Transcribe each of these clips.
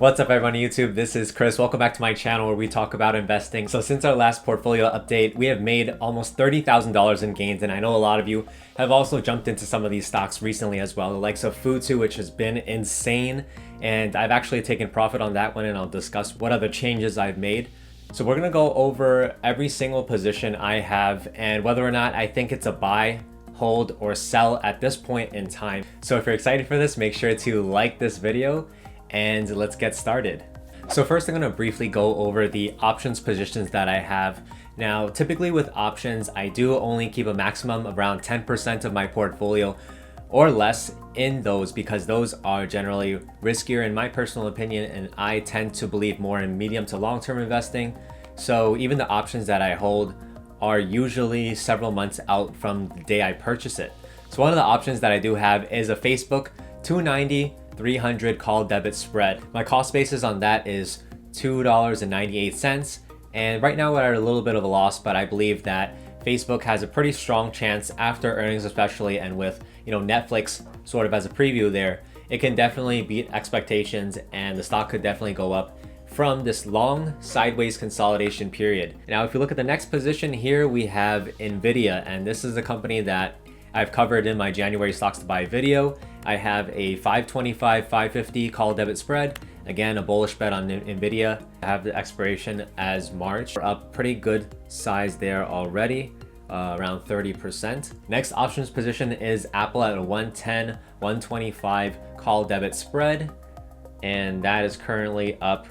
What's up everyone on YouTube? This is Chris. Welcome back to my channel where we talk about investing. So since our last portfolio update, we have made almost $30,000 in gains, and I know a lot of you have also jumped into some of these stocks recently as well, the likes of Futsu, which has been insane, and I've actually taken profit on that one, and I'll discuss what other changes I've made. So we're gonna go over every single position I have and whether or not I think it's a buy, hold, or sell at this point in time. So if you're excited for this, make sure to like this video and let's get started. So first I'm going to briefly go over the options positions that I have. Now, typically with options, I do only keep a maximum of around 10% of my portfolio or less in those because those are generally riskier in my personal opinion, and I tend to believe more in medium to long-term investing. So even the options that I hold are usually several months out from the day I purchase it. So one of the options that I do have is a Facebook 290 300 call debit spread. My cost basis on that is $2.98, and right now we're at a little bit of a loss, but I believe that Facebook has a pretty strong chance after earnings, especially, and with Netflix sort of as a preview there, it can definitely beat expectations and the stock could definitely go up from this long sideways consolidation period. Now if you look at the next position here, we have Nvidia, and this is a company that I've covered in my January stocks to buy video. I have a 525, 550 call debit spread. Again, a bullish bet on Nvidia. I have the expiration as March. We're up pretty good size there already, around 30%. Next options position is Apple at a 110, 125 call debit spread. And that is currently up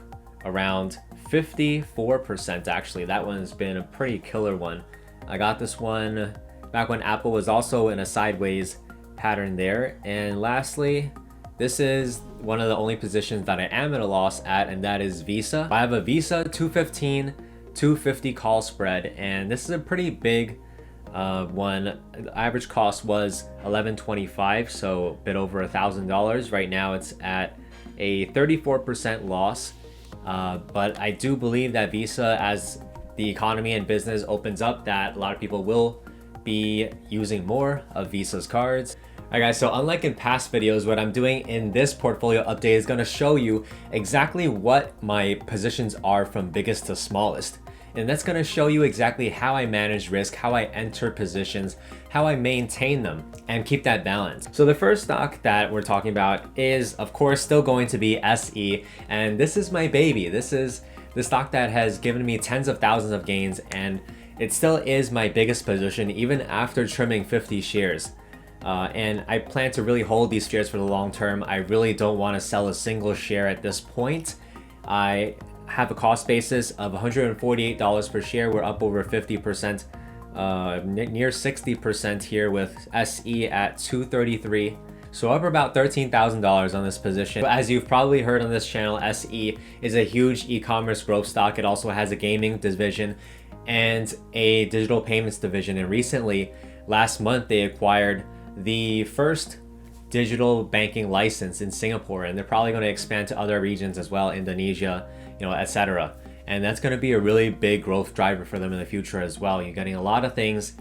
around 54% actually. That one's been a pretty killer one. I got this one back when Apple was also in a sideways pattern there. And lastly, this is one of the only positions that I am at a loss at, and that is Visa. I have a Visa 215, 250 call spread, and this is a pretty big one. The average cost was $11.25, so a bit over $1,000. Right now it's at a 34% loss, but I do believe that Visa, as the economy and business opens up, that a lot of people will be using more of Visa's cards. Alright guys, so unlike in past videos, what I'm doing in this portfolio update is going to show you exactly what my positions are from biggest to smallest. And that's going to show you exactly how I manage risk, how I enter positions, how I maintain them, and keep that balance. So the first stock that we're talking about is, of course, still going to be SE, and this is my baby. This is the stock that has given me tens of thousands of gains, and it still is my biggest position even after trimming 50 shares. And I plan to really hold these shares for the long term. I really don't want to sell a single share at this point. I have a cost basis of $148 per share. We're up over 50%, near 60% here with SE at $233. So up about $13,000 on this position. As you've probably heard on this channel, SE is a huge e-commerce growth stock. It also has a gaming division and a digital payments division. And recently, last month, they acquired the first digital banking license in Singapore, and they're probably going to expand to other regions as well, Indonesia, etc. And that's going to be a really big growth driver for them in the future as well. You're getting a lot of things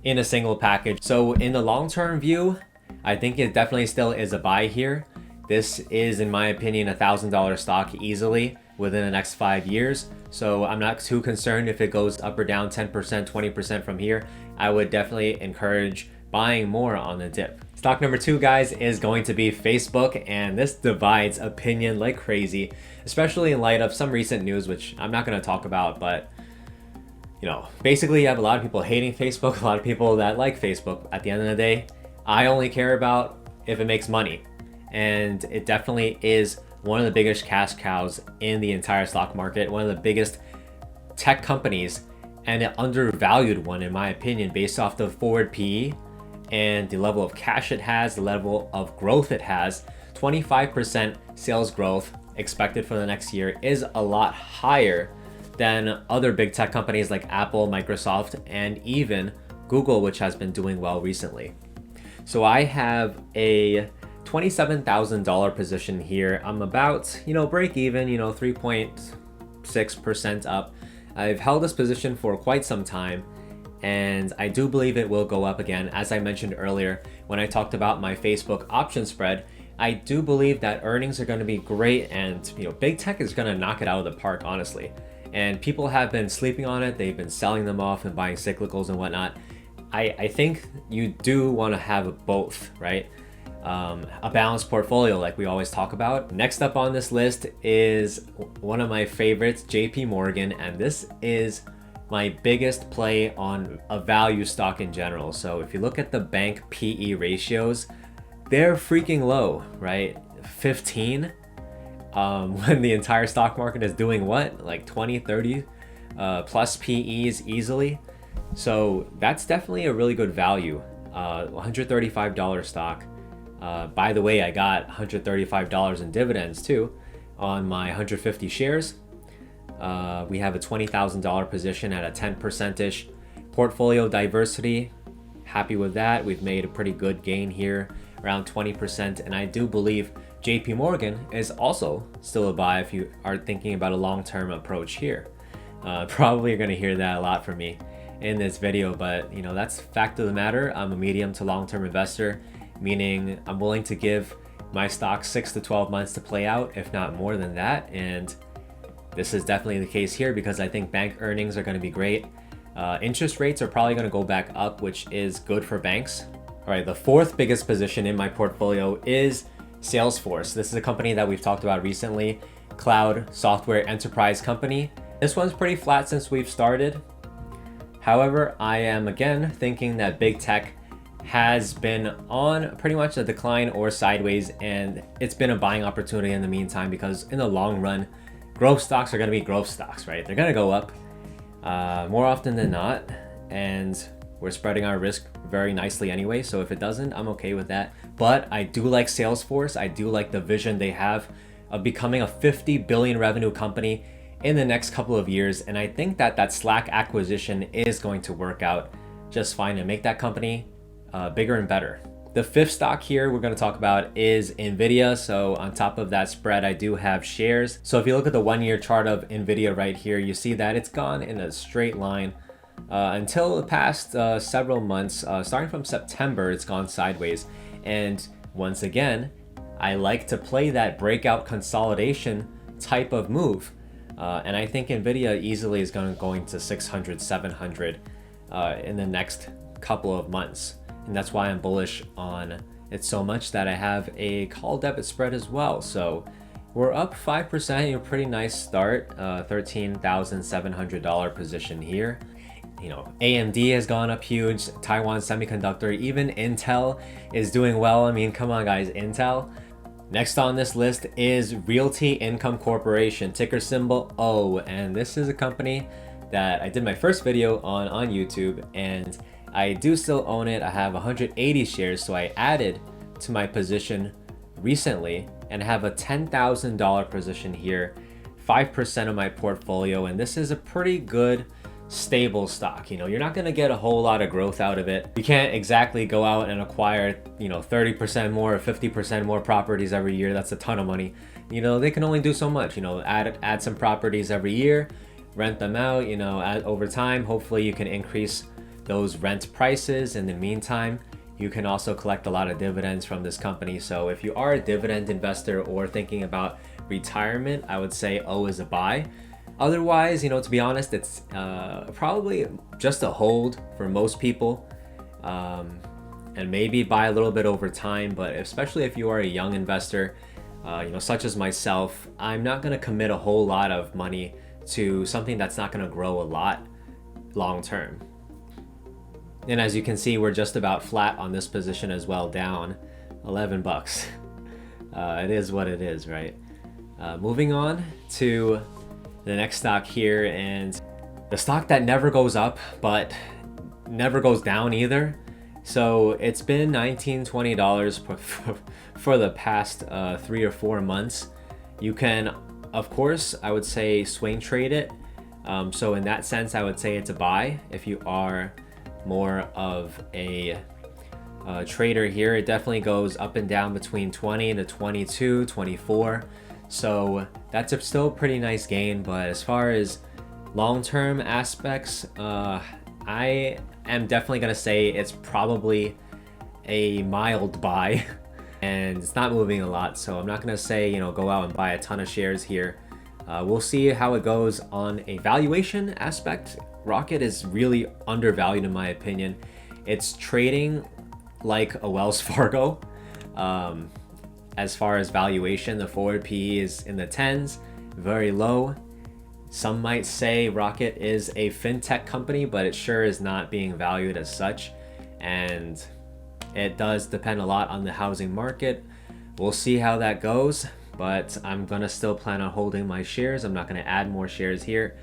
in a single package. So in the long-term view, I think it definitely still is a buy here. This is, in my opinion, $1,000 stock easily within the next 5 years. So I'm not too concerned if it goes up or down 10%, 20% from here. I would definitely encourage buying more on the dip. Stock number 2, guys, is going to be Facebook, and this divides opinion like crazy, especially in light of some recent news, which I'm not going to talk about, but basically you have a lot of people hating Facebook, a lot of people that like Facebook. At the end of the day, I only care about if it makes money, and it definitely is one of the biggest cash cows in the entire stock market, one of the biggest tech companies, and an undervalued one in my opinion based off the forward PE and the level of cash it has, the level of growth it has. 25% sales growth expected for the next year is a lot higher than other big tech companies like Apple, Microsoft, and even Google, which has been doing well recently. So I have a $27,000 position here. I'm about, break even, 3.6% up. I've held this position for quite some time, and I do believe it will go up again. As I mentioned earlier, when I talked about my Facebook option spread, I do believe that earnings are going to be great, and big tech is going to knock it out of the park, honestly. And people have been sleeping on it. They've been selling them off and buying cyclicals and whatnot. I think you do want to have both, right? A balanced portfolio like we always talk about. Next up on this list is one of my favorites, JP Morgan, and this is my biggest play on a value stock in general. So if you look at the bank PE ratios, they're freaking low, right? 15, when the entire stock market is doing what? Like 20, 30 plus PEs easily. So that's definitely a really good value. $135 stock. By the way, I got $135 in dividends too on my 150 shares. We have a $20,000 position at a 10%ish portfolio diversity. Happy with that. We've made a pretty good gain here, around 20%. And I do believe JP Morgan is also still a buy if you are thinking about a long-term approach here. Probably you're going to hear that a lot from me in this video, but that's fact of the matter. I'm a medium to long-term investor, meaning I'm willing to give my stock 6 to 12 months to play out, if not more than that. And this is definitely the case here because I think bank earnings are going to be great. Interest rates are probably going to go back up, which is good for banks. All right, the fourth biggest position in my portfolio is Salesforce. This is a company that we've talked about recently, cloud software enterprise company. This one's pretty flat since we've started. However, I am again thinking that big tech has been on pretty much a decline or sideways, and it's been a buying opportunity in the meantime because in the long run, growth stocks are going to be growth stocks, right? They're going to go up more often than not, and we're spreading our risk very nicely anyway. So if it doesn't, I'm okay with that. But I do like Salesforce. I do like the vision they have of becoming a 50 billion revenue company in the next couple of years. And I think that Slack acquisition is going to work out just fine and make that company bigger and better. The fifth stock here we're going to talk about is Nvidia. So on top of that spread, I do have shares. So if you look at the 1-year chart of Nvidia right here, you see that it's gone in a straight line until the past several months. Starting from September, it's gone sideways. And once again, I like to play that breakout consolidation type of move. And I think Nvidia easily is going to 600, 700 in the next couple of months. And that's why I'm bullish on it so much that I have a call debit spread as well. So we're up 5%, pretty nice start, $13,700 position here. AMD has gone up huge, Taiwan Semiconductor, even Intel is doing well. I mean, come on guys, Intel. Next on this list is Realty Income Corporation, ticker symbol O. And this is a company that I did my first video on YouTube, and I do still own it. I have 180 shares, so I added to my position recently and have a $10,000 position here, 5% of my portfolio, and this is a pretty good stable stock. You're not going to get a whole lot of growth out of it. You can't exactly go out and acquire 30% more or 50% more properties every year. That's a ton of money. They can only do so much. Add some properties every year, rent them out. Over time, hopefully you can increase those rent prices. In the meantime, you can also collect a lot of dividends from this company. So if you are a dividend investor or thinking about retirement, I would say O is a buy. Otherwise, to be honest, it's probably just a hold for most people, and maybe buy a little bit over time. But especially if you are a young investor, such as myself, I'm not going to commit a whole lot of money to something that's not going to grow a lot long term. And as you can see, we're just about flat on this position as well, down 11 bucks. It is what it is, right? Moving on to the next stock here, and the stock that never goes up but never goes down either. So it's been $19-20 for the past 3 or 4 months. You can, of course, I would say swing trade it. So in that sense, I would say it's a buy if you are more of a trader here. It definitely goes up and down between 20 to 22, 24. So that's still a pretty nice gain. But as far as long-term aspects, I am definitely going to say it's probably a mild buy. and it's not moving a lot. So I'm not gonna say, you know, go out and buy a ton of shares here. We'll see how it goes on a valuation aspect. Rocket is really undervalued in my opinion. It's trading like a Wells Fargo. As far as valuation, the forward PE is in the 10s, very low. Some might say Rocket is a fintech company, but it sure is not being valued as such. And it does depend a lot on the housing market. We'll see how that goes, but I'm gonna still plan on holding my shares. I'm not gonna add more shares here.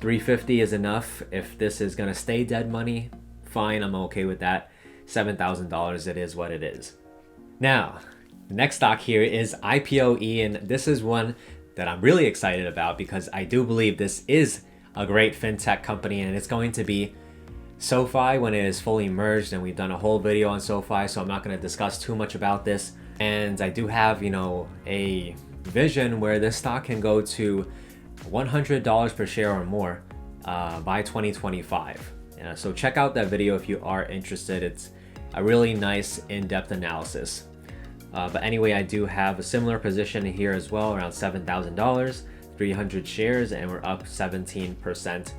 350 is enough. If this is gonna stay dead money, fine, I'm okay with that. $7,000, it is what it is. Now, the next stock here is IPOE, and this is one that I'm really excited about because I do believe this is a great fintech company, and it's going to be SoFi when it is fully merged. And we've done a whole video on SoFi, so I'm not going to discuss too much about this. And I do have, you know, a vision where this stock can go to $100 per share or more by 2025. So check out that video if you are interested. It's a really nice in-depth analysis. But anyway, I do have a similar position here as well, around $7,000, 300 shares, and we're up 17%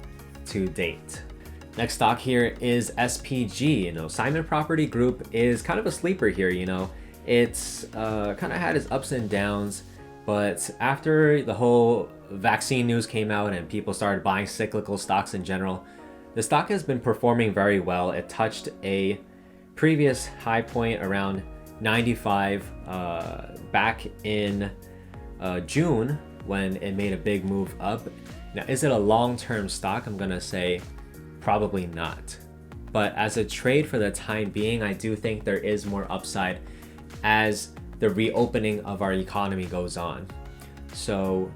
to date. Next stock here is SPG. You know, Simon Property Group is kind of a sleeper here. You know, it's kind of had its ups and downs, but after the whole vaccine news came out and people started buying cyclical stocks in general, the stock has been performing very well. It touched a previous high point around 95 back in June when it made a big move up. Now, is it a long-term stock? I'm gonna say probably not. But as a trade for the time being, I do think there is more upside as the reopening of our economy goes on. So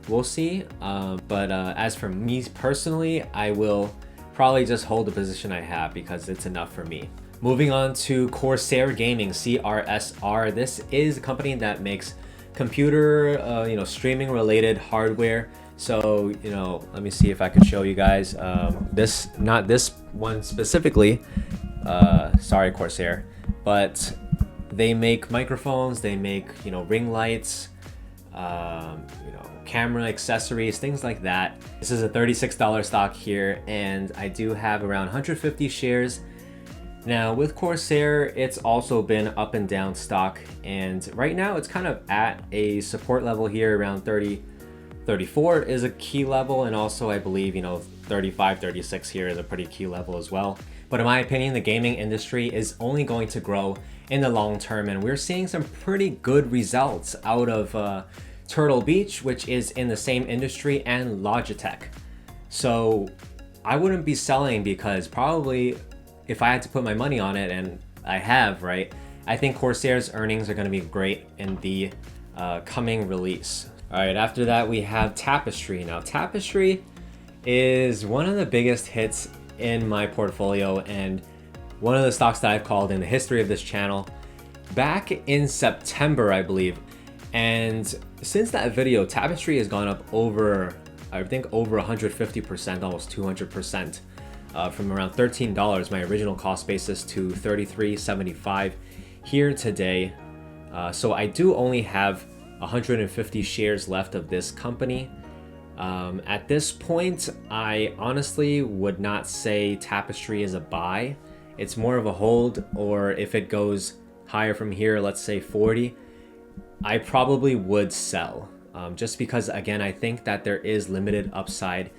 we'll see. But as for me personally, I will probably just hold the position I have because it's enough for me. Moving on to Corsair Gaming, CRSR. This is a company that makes computer, streaming related hardware. So, you know, let me see if I can show you guys. Not this one specifically. Sorry, Corsair, but they make microphones. They make, you know, ring lights, camera accessories, things like that. This is a $36 stock here, and I do have around 150 shares. Now with Corsair, it's also been up and down stock, and right now it's kind of at a support level here around 34 is a key level, and also I believe, you know, 35, 36 here is a pretty key level as well. But in my opinion, the gaming industry is only going to grow in the long term, and we're seeing some pretty good results out of Turtle Beach, which is in the same industry, and Logitech. So I wouldn't be selling, because probably if I had to put my money on it, and I have, right, I think Corsair's earnings are going to be great in the coming release. All right, after that we have Tapestry. Now Tapestry is one of the biggest hits in my portfolio, and one of the stocks that I've called in the history of this channel back in September, I believe. And since that video, Tapestry has gone up over, I think, over 150%, almost 200%. From around $13, my original cost basis, to $33.75 here today. So I do only have 150 shares left of this company. At this point, I honestly would not say Tapestry is a buy. It's more of a hold, or if it goes higher from here, let's say 40, I probably would sell. Just because, again, I think that there is limited upside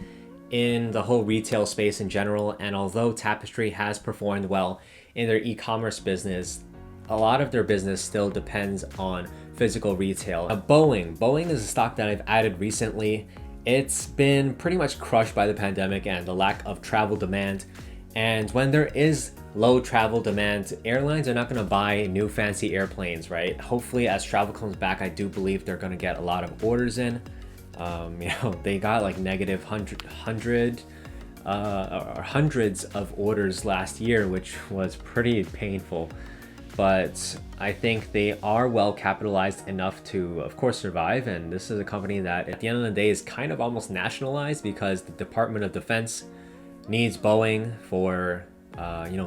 in the whole retail space in general. And although Tapestry has performed well in their e-commerce business, a lot of their business still depends on physical retail. Now, Boeing is a stock that I've added recently. It's been pretty much crushed by the pandemic and the lack of travel demand. And when there is low travel demand, airlines are not going to buy new fancy airplanes, right? Hopefully, as travel comes back, I do believe they're going to get a lot of orders in. They got like negative hundreds of orders last year, which was pretty painful. But I think they are well capitalized enough to, of course, survive. And this is a company that at the end of the day is kind of almost nationalized, because the Department of Defense needs Boeing for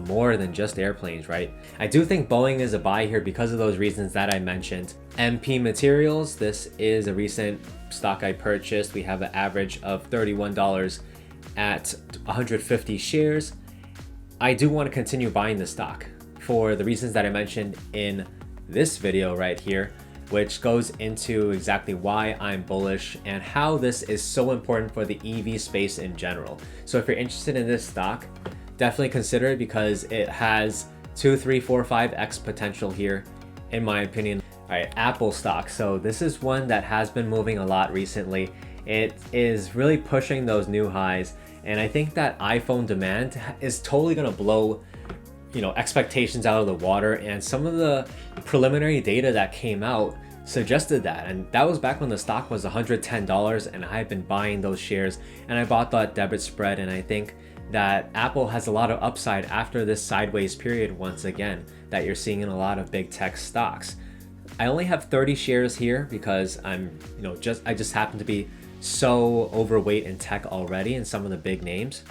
more than just airplanes, right? I do think Boeing is a buy here because of those reasons that I mentioned. MP Materials, this is a recent stock I purchased. We have an average of $31 at 150 shares. I do want to continue buying the stock for the reasons that I mentioned in this video right here, which goes into exactly why I'm bullish and how this is so important for the EV space in general. So if you're interested in this stock, definitely consider it because it has 2, 3, 4, 5x potential here, in my opinion. All right, Apple stock. So this is one that has been moving a lot recently. It is really pushing those new highs, and I think that iPhone demand is totally gonna blow expectations out of the water, and some of the preliminary data that came out suggested that, and that was back when the stock was $110, and I've been buying those shares, and I bought that debit spread, and I think that Apple has a lot of upside after this sideways period once again that you're seeing in a lot of big tech stocks. I only have 30 shares here because I just happen to be so overweight in tech already in some of the big names,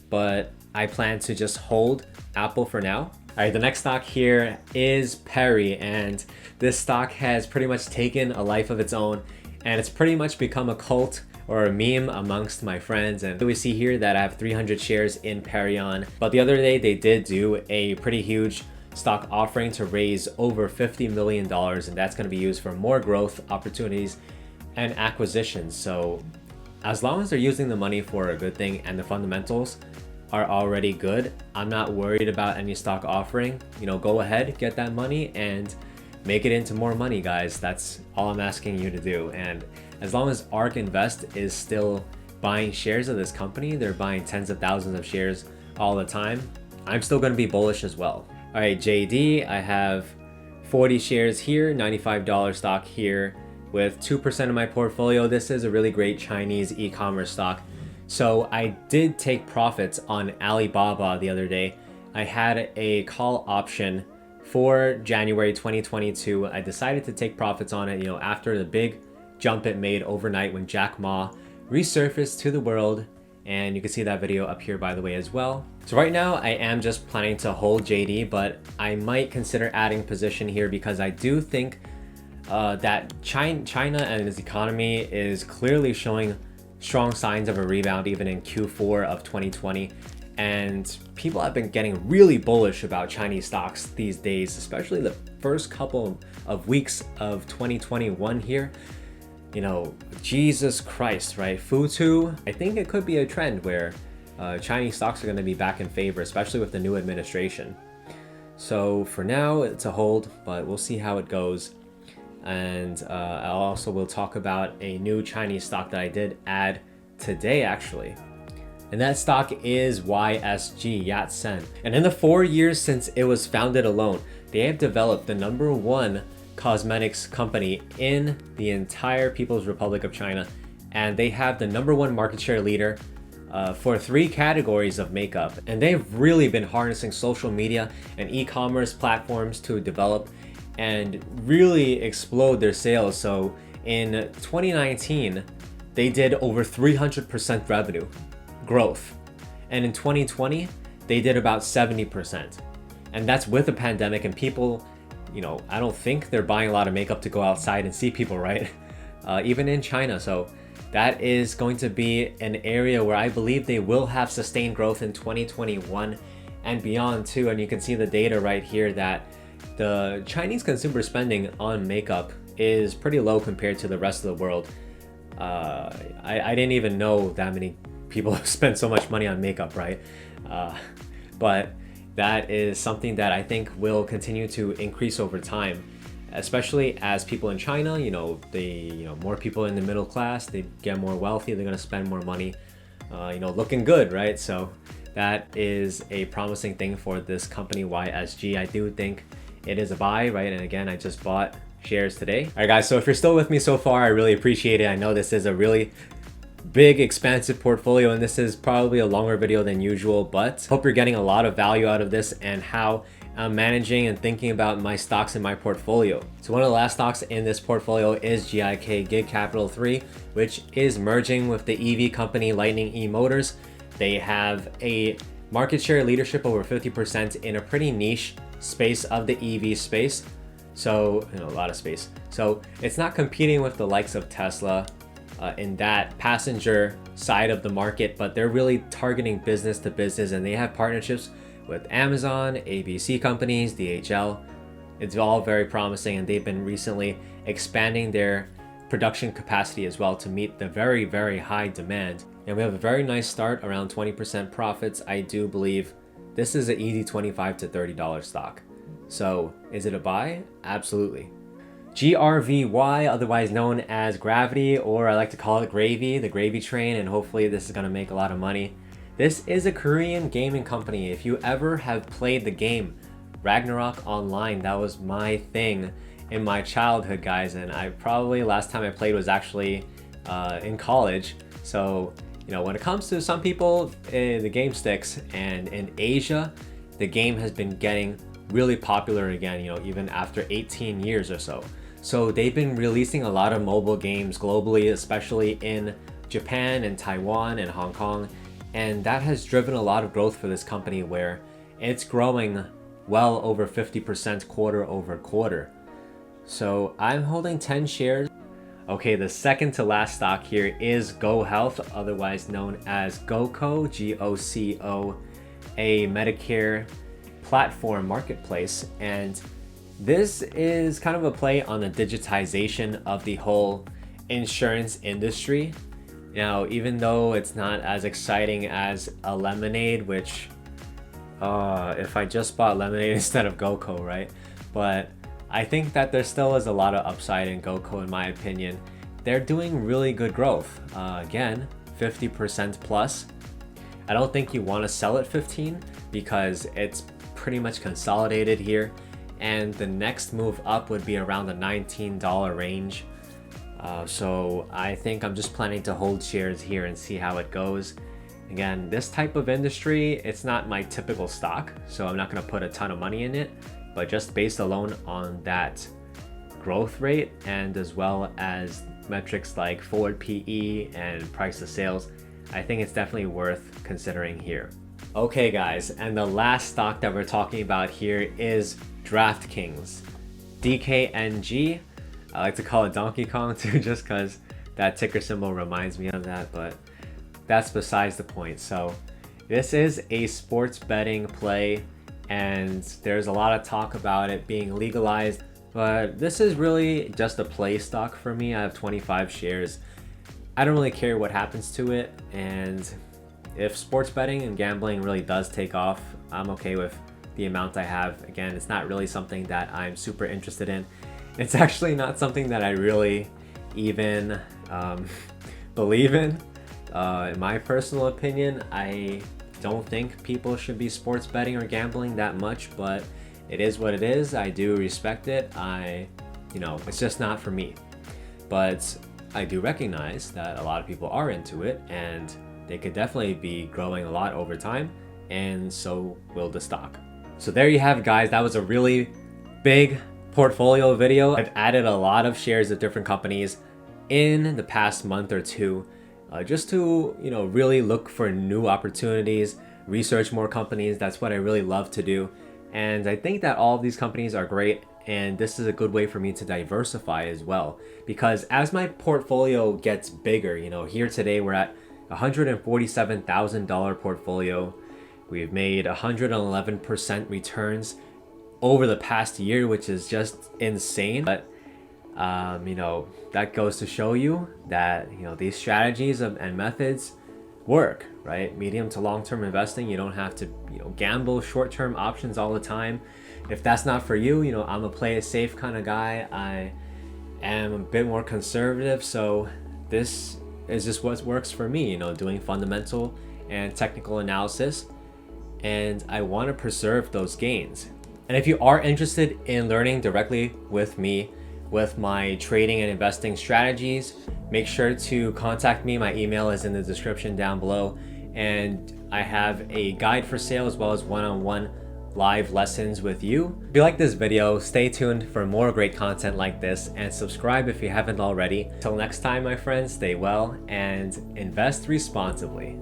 but I plan to just hold Apple for now. All right, the next stock here is Perry, and this stock has pretty much taken a life of its own, and it's pretty much become a cult or a meme amongst my friends. And we see here that I have 300 shares in Perion, but the other day they did do a pretty huge stock offering to raise over $50 million, and that's going to be used for more growth opportunities and acquisitions. So as long as they're using the money for a good thing and the fundamentals are already good, I'm not worried about any stock offering. Go ahead, get that money and make it into more money, guys. That's all I'm asking you to do. And as long as ARK Invest is still buying shares of this company, they're buying tens of thousands of shares all the time, I'm still going to be bullish as well. All right, JD, I have 40 shares here, $95 stock here with 2% of my portfolio. This is a really great Chinese e-commerce stock. So I did take profits on Alibaba the other day. I had a call option for January 2022. I decided to take profits on it, after the big jump it made overnight when Jack Ma resurfaced to the world. And you can see that video up here, by the way, as well. So right now I am just planning to hold JD, but I might consider adding position here because I do think that China and its economy is clearly showing strong signs of a rebound even in Q4 of 2020, and people have been getting really bullish about Chinese stocks these days, especially the first couple of weeks of 2021 here. Jesus Christ, right? Futu, I think it could be a trend where Chinese stocks are going to be back in favor, especially with the new administration. So for now it's a hold, but we'll see how it goes. And I also will talk about a new Chinese stock that I did add today, actually. And that stock is YSG, Yatsen. And in the 4 years since it was founded alone, they have developed the #1 cosmetics company in the entire People's Republic of China. And they have the #1 market share leader for 3 categories of makeup. And they've really been harnessing social media and e-commerce platforms to develop and really explode their sales. So in 2019, they did over 300% revenue growth. And in 2020, they did about 70%. And that's with a pandemic and people, I don't think they're buying a lot of makeup to go outside and see people, right? Even in China. So that is going to be an area where I believe they will have sustained growth in 2021 and beyond too. And you can see the data right here that the Chinese consumer spending on makeup is pretty low compared to the rest of the world. I didn't even know that many people spend so much money on makeup, right? But that is something that I think will continue to increase over time, especially as people in China, more people in the middle class, they get more wealthy, they're gonna spend more money, looking good, right? So that is a promising thing for this company, YSG. I do think it is a buy, right? And again, I just bought shares today. All right, guys, so if you're still with me so far, I really appreciate it. I know this is a really big, expansive portfolio, and this is probably a longer video than usual, but hope you're getting a lot of value out of this and how I'm managing and thinking about my stocks in my portfolio. So one of the last stocks in this portfolio is GIK, Gig Capital 3, which is merging with the EV company Lightning eMotors. They have a market share leadership over 50% in a pretty niche space of the EV space. So, a lot of space. So it's not competing with the likes of Tesla in that passenger side of the market, but they're really targeting business to business, and they have partnerships with Amazon, ABC companies, DHL. It's all very promising, and they've been recently expanding their production capacity as well to meet the very, very high demand. And we have a very nice start, around 20% profits. I do believe this is an easy $25 to $30 stock. So is it a buy? Absolutely. GRVY, otherwise known as Gravity, or I like to call it Gravy, the gravy train, and hopefully this is going to make a lot of money. This is a Korean gaming company. If you ever have played the game Ragnarok Online, that was my thing in my childhood, guys, and I probably last time I played was actually in college. So when it comes to some people, the game sticks, and in Asia the game has been getting really popular again, even after 18 years or so. So they've been releasing a lot of mobile games globally, especially in Japan and Taiwan and Hong Kong, and that has driven a lot of growth for this company, where it's growing well over 50% quarter over quarter. So I'm holding 10 shares. Okay, the second to last stock here is Go Health, otherwise known as GoCo, G-O-C-O, a Medicare platform marketplace. And this is kind of a play on the digitization of the whole insurance industry. Now, even though it's not as exciting as a Lemonade, which if I just bought Lemonade instead of GoCo, right? But I think that there still is a lot of upside in GoCo, in my opinion. They're doing really good growth. Again, 50% plus. I don't think you want to sell at 15 because it's pretty much consolidated here. And the next move up would be around the $19 range. So I think I'm just planning to hold shares here and see how it goes. Again, this type of industry, it's not my typical stock, so I'm not going to put a ton of money in it, but just based alone on that growth rate, and as well as metrics like forward PE and price to sales, I think it's definitely worth considering here. Okay guys, and the last stock that we're talking about here is DraftKings, DKNG. I like to call it Donkey Kong too, just because that ticker symbol reminds me of that, but that's besides the point. So this is a sports betting play, and there's a lot of talk about it being legalized, but this is really just a play stock for me. I have 25 shares. I don't really care what happens to it, and if sports betting and gambling really does take off, I'm okay with the amount I have. Again, it's not really something that I'm super interested in. It's actually not something that I really even believe in. In my personal opinion, I don't think people should be sports betting or gambling that much, but it is what it is. I do respect it. It's just not for me. But I do recognize that a lot of people are into it, and they could definitely be growing a lot over time, and so will the stock. So there you have it, guys. That was a really big portfolio video. I've added a lot of shares of different companies in the past month or two, just to really look for new opportunities, research more companies. That's what I really love to do, and I think that all of these companies are great, and this is a good way for me to diversify as well, because as my portfolio gets bigger, here today we're at $147,000 portfolio. We've made 111% returns over the past year, which is just insane. But that goes to show you that these strategies and methods work, right? Medium to long-term investing, you don't have to gamble short-term options all the time. If that's not for you, I'm a play it safe kind of guy. I am a bit more conservative, so this is just what works for me, doing fundamental and technical analysis, and I want to preserve those gains. And if you are interested in learning directly with me with my trading and investing strategies, make sure to contact me. My email is in the description down below, and I have a guide for sale as well as one-on-one live lessons with you. If you like this video, stay tuned for more great content like this, and subscribe if you haven't already. Till next time, my friends, stay well and invest responsibly.